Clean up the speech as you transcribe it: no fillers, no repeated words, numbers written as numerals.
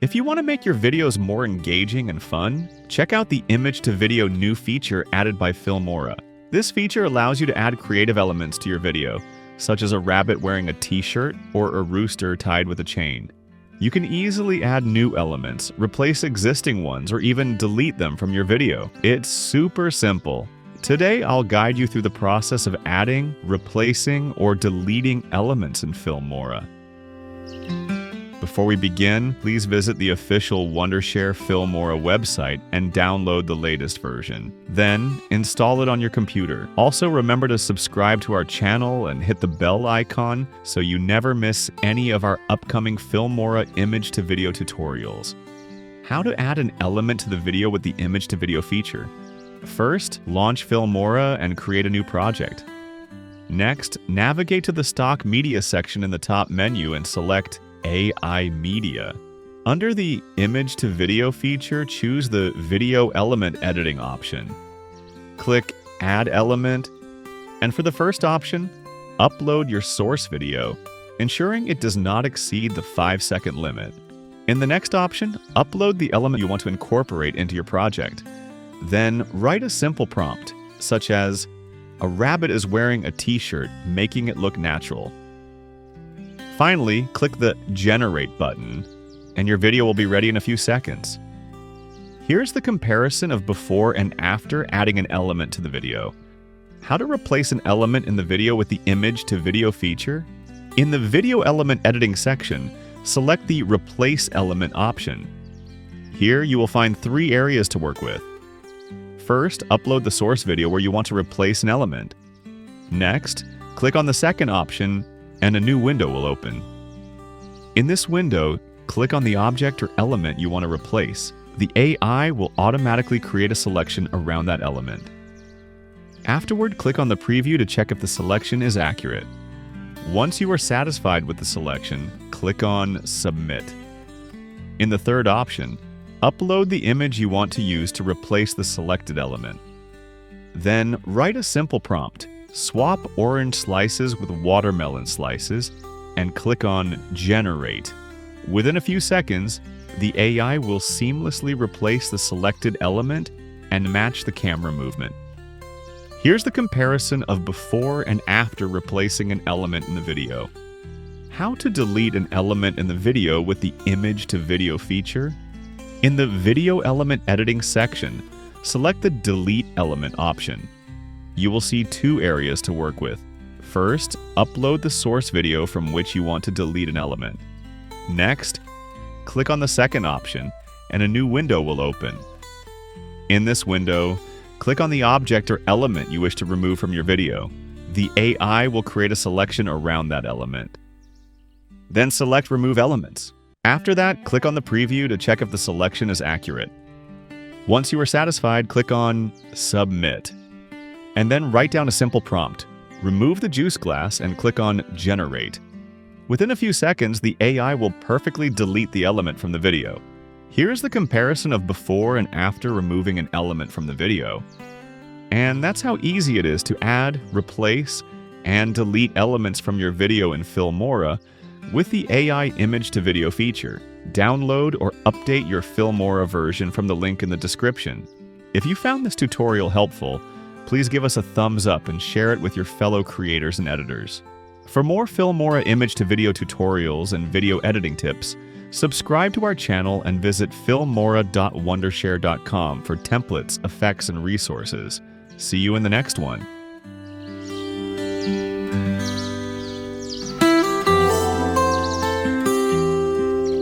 If you want to make your videos more engaging and fun, check out the Image to Video new feature added by Filmora. This feature allows you to add creative elements to your video, such as a rabbit wearing a t-shirt or a rooster tied with a chain. You can easily add new elements, replace existing ones, or even delete them from your video. It's super simple. Today, I'll guide you through the process of adding, replacing, or deleting elements in Filmora. Before we begin, please visit the official Wondershare Filmora website and download the latest version. Then, install it on your computer. Also, remember to subscribe to our channel and hit the bell icon so you never miss any of our upcoming Filmora image to video tutorials. How to add an element to the video with the image to video feature. First, launch Filmora and create a new project. Next, navigate to the stock media section in the top menu and select AI Media. Under the Image to Video feature, choose the Video Element Editing option. Click Add Element, and for the first option, upload your source video, ensuring it does not exceed the 5-second limit. In the next option, upload the element you want to incorporate into your project. Then write a simple prompt, such as, "A rabbit is wearing a t-shirt, making it look natural." Finally, click the Generate button, and your video will be ready in a few seconds. Here's the comparison of before and after adding an element to the video. How to replace an element in the video with the Image to Video feature? In the Video Element Editing section, select the Replace Element option. Here, you will find 3 areas to work with. First, upload the source video where you want to replace an element. Next, click on the second option, and a new window will open. In this window, click on the object or element you want to replace. The AI will automatically create a selection around that element. Afterward, click on the preview to check if the selection is accurate. Once you are satisfied with the selection, click on Submit. In the third option, upload the image you want to use to replace the selected element. Then, write a simple prompt. Swap orange slices with watermelon slices and click on Generate. Within a few seconds, the AI will seamlessly replace the selected element and match the camera movement. Here's the comparison of before and after replacing an element in the video. How to delete an element in the video with the Image to Video feature? In the Video Element Editing section, select the Delete Element option. You will see 2 areas to work with. First, upload the source video from which you want to delete an element. Next, click on the second option, and a new window will open. In this window, click on the object or element you wish to remove from your video. The AI will create a selection around that element. Then select Remove Elements. After that, click on the preview to check if the selection is accurate. Once you are satisfied, click on Submit. And then write down a simple prompt. Remove the juice glass and click on Generate. Within a few seconds, the AI will perfectly delete the element from the video. Here's the comparison of before and after removing an element from the video. And that's how easy it is to add, replace, and delete elements from your video in Filmora with the AI Image to Video feature. Download or update your Filmora version from the link in the description. If you found this tutorial helpful, please give us a thumbs up and share it with your fellow creators and editors. For more Filmora image to video tutorials and video editing tips, subscribe to our channel and visit filmora.wondershare.com for templates, effects, and resources. See you in the next one.